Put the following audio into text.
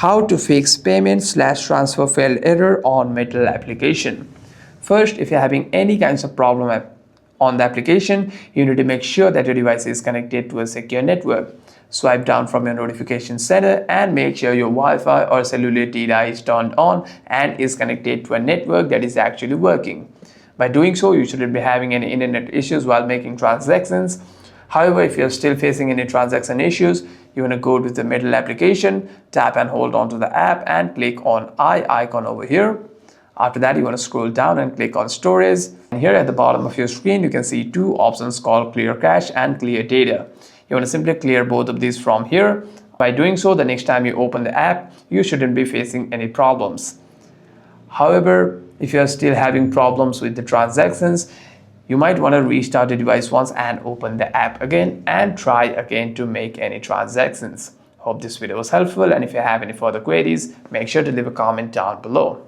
How to fix payment/transfer failed error on Mettle application. First, if you're having any kinds of problem on the application, you need to make sure that your device is connected to a secure network. Swipe down from your notification center and make sure your Wi-Fi or cellular data is turned on and is connected to a network that is actually working. By doing so, you shouldn't be having any internet issues while making transactions. However, if you're still facing any transaction issues, you want to go to the Mettle application, tap and hold onto the app and click on I icon over here. After that, you want to scroll down and click on storage. And here at the bottom of your screen, you can see two options called clear cache and clear data. You want to simply clear both of these from here. By doing so, the next time you open the app, you shouldn't be facing any problems. However, if you are still having problems with the transactions, you might want to restart the device once and open the app again and try again to make any transactions. Hope this video was helpful, and if you have any further queries, make sure to leave a comment down below.